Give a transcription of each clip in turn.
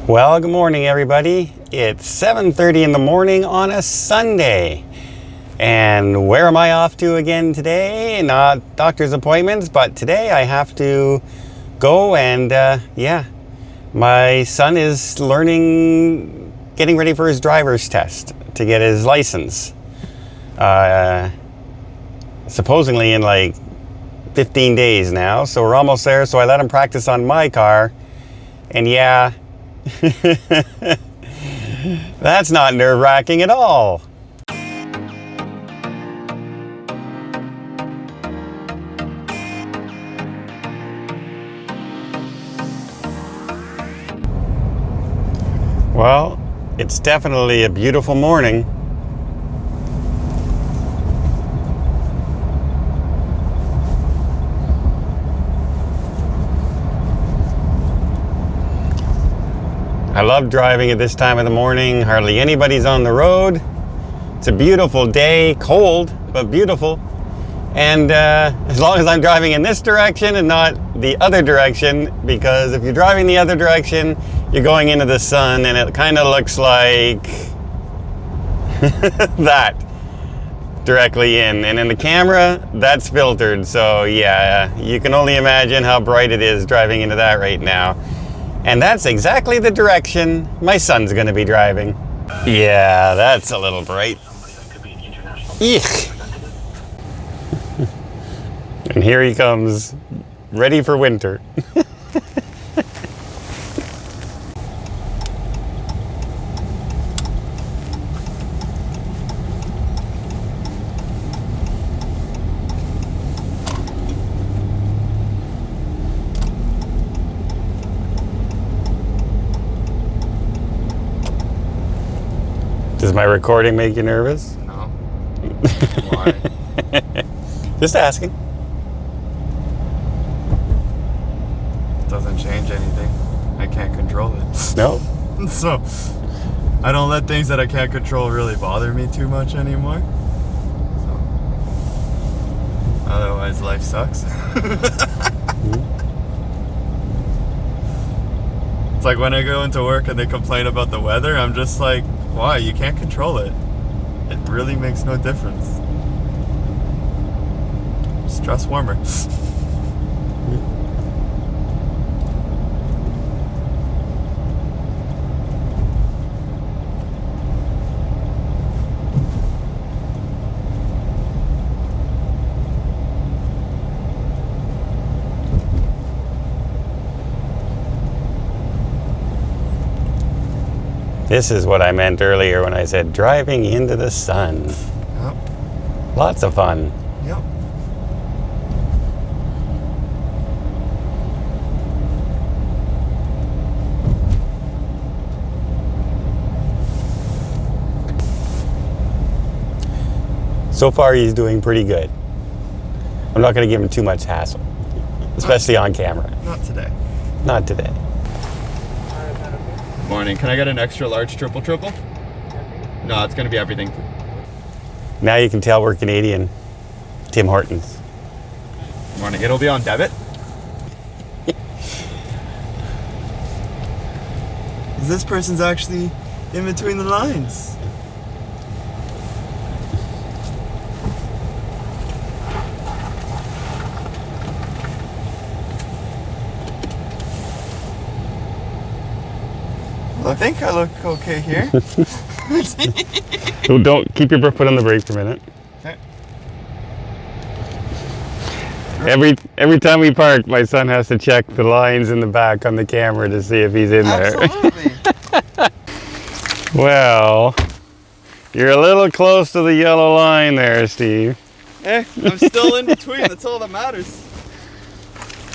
Well, good morning, everybody. It's 7:30 in the morning on a Sunday. And where am I off to again today? Not doctor's appointments, but today I have to go and, my son is getting ready for his driver's test to get his license. Supposedly in like 15 days now, so we're almost there. So I let him practice on my car. And yeah, that's not nerve-wracking at all. Well, it's definitely a beautiful morning. I love driving at this time of the morning. Hardly anybody's on the road. It's a beautiful day, cold, but beautiful. And as long as I'm driving in this direction and not the other direction, because if you're driving the other direction, you're going into the sun and it kind of looks like that directly in. And in the camera, that's filtered. So yeah, you can only imagine how bright it is driving into that right now. And that's exactly the direction my son's gonna be driving. Yeah, that's a little bright. Eek. And here he comes, ready for winter. Does my recording make you nervous? No. Why? Just asking. Doesn't change anything. I can't control it. No? So, I don't let things that I can't control really bother me too much anymore. So, otherwise life sucks. It's like when I go into work and they complain about the weather, I'm just like, why? You can't control it. It really makes no difference. Just dress warmer. This is what I meant earlier when I said driving into the sun. Yep. Lots of fun. Yep. So far he's doing pretty good. I'm not going to give him too much hassle, especially on camera. Not today. Not today. Morning. Can I get an extra large triple? No, it's gonna be everything. Now you can tell we're Canadian. Tim Hortons. Morning. It'll be on debit. This person's actually in between the lines. I think I look okay here. Oh, don't keep your foot on the brake for a minute. Okay. Every time we park, my son has to check the lines in the back on the camera to see if he's in there. Absolutely. Well, you're a little close to the yellow line there, Steve. Hey, I'm still in between. That's all that matters.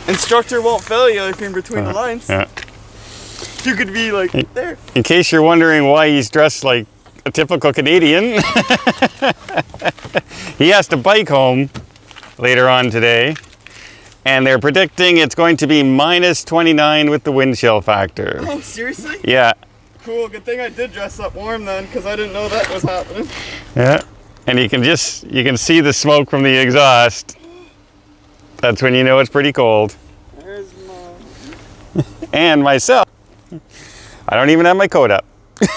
Instructor won't fail you if you're in between the lines. Yeah. You could be like there. In case you're wondering why he's dressed like a typical Canadian, he has to bike home later on today, and they're predicting it's going to be minus 29 with the wind chill factor. Oh, seriously? Yeah. Cool. Good thing I did dress up warm then, because I didn't know that was happening. Yeah. And you can see the smoke from the exhaust. That's when you know it's pretty cold. There's and myself. I don't even have my coat up. It's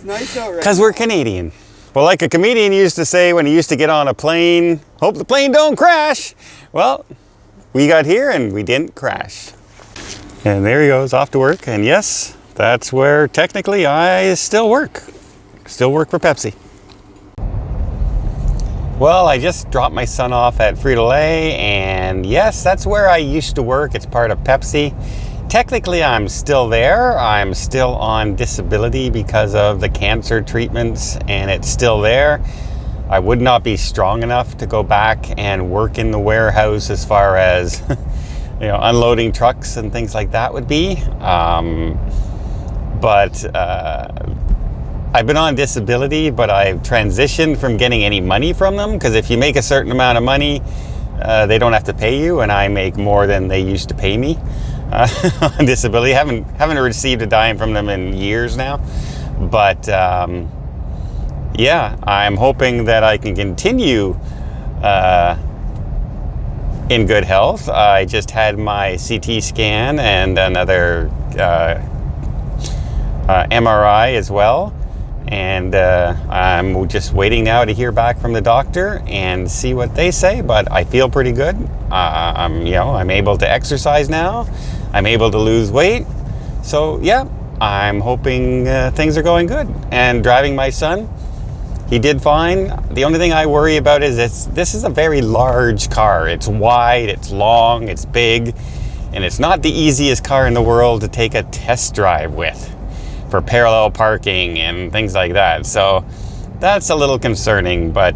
nice out right Because we're Canadian. Well, like a comedian used to say when he used to get on a plane, hope the plane don't crash. Well, we got here and we didn't crash. And there he goes, off to work. And yes, that's where technically I still work. Still work for Pepsi. Well, I just dropped my son off at Frito-Lay, and yes, that's where I used to work. It's part of Pepsi. Technically, I'm still there. I'm still on disability because of the cancer treatments, and it's still there. I would not be strong enough to go back and work in the warehouse as far as unloading trucks and things like that would be. I've been on disability, but I've transitioned from getting any money from them, because if you make a certain amount of money, they don't have to pay you, and I make more than they used to pay me on disability. Haven't received a dime from them in years now, but yeah, I'm hoping that I can continue in good health. I just had my CT scan and another MRI as well. And I'm just waiting now to hear back from the doctor and see what they say, but I feel pretty good. I'm able to exercise now. I'm able to lose weight. So yeah, I'm hoping things are going good. And driving my son, he did fine. The only thing I worry about is this is a very large car. It's wide, it's long, it's big, and it's not the easiest car in the world to take a test drive with for parallel parking and things like that. So that's a little concerning, but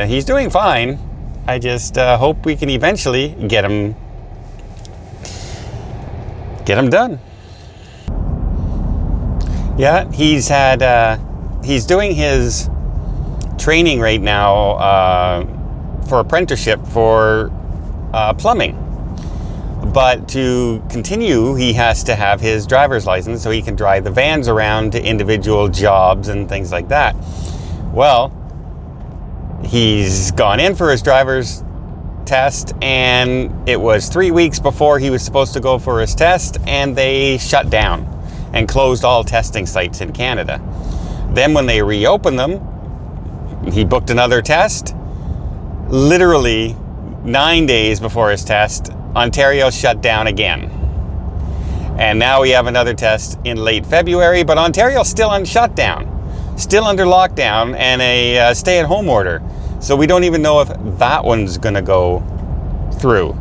he's doing fine. I just hope we can eventually get him done. Yeah, he's doing his training right now for apprenticeship for plumbing. But to continue, he has to have his driver's license so he can drive the vans around to individual jobs and things like that. Well, he's gone in for his driver's test, and it was 3 weeks before he was supposed to go for his test, and they shut down and closed all testing sites in Canada. Then when they reopened them, he booked another test. Literally 9 days before his test, Ontario shut down again. And now we have another test in late February, but Ontario's still on shutdown, still under lockdown and a stay-at-home order. So we don't even know if that one's gonna go through.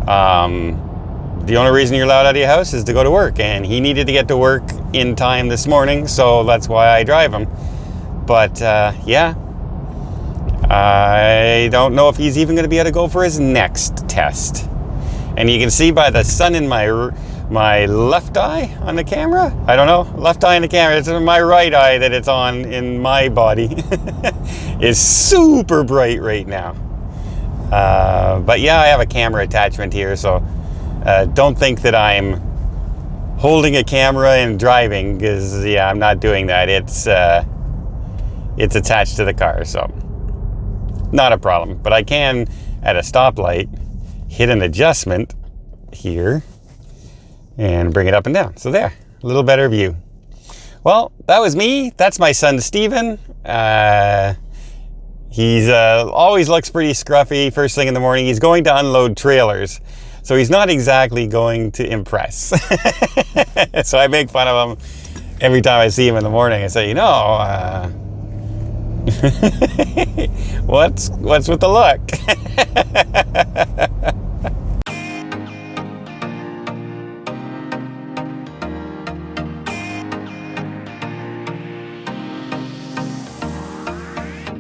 The only reason you're allowed out of your house is to go to work, and he needed to get to work in time this morning, so that's why I drive him. But yeah, I don't know if he's even going to be able to go for his next test. And you can see by the sun in my left eye on the camera, I don't know, left eye in the camera, it's my right eye that it's on in my body, is super bright right now. But yeah, I have a camera attachment here, so don't think that I'm holding a camera and driving, because yeah, I'm not doing that. It's attached to the car, so not a problem. But I can, at a stoplight, hit an adjustment here and bring it up and down. So there, a little better view. Well, that was me. That's my son, Steven. He's always looks pretty scruffy first thing in the morning. He's going to unload trailers, so he's not exactly going to impress. So I make fun of him every time I see him in the morning. I say, what's with the look?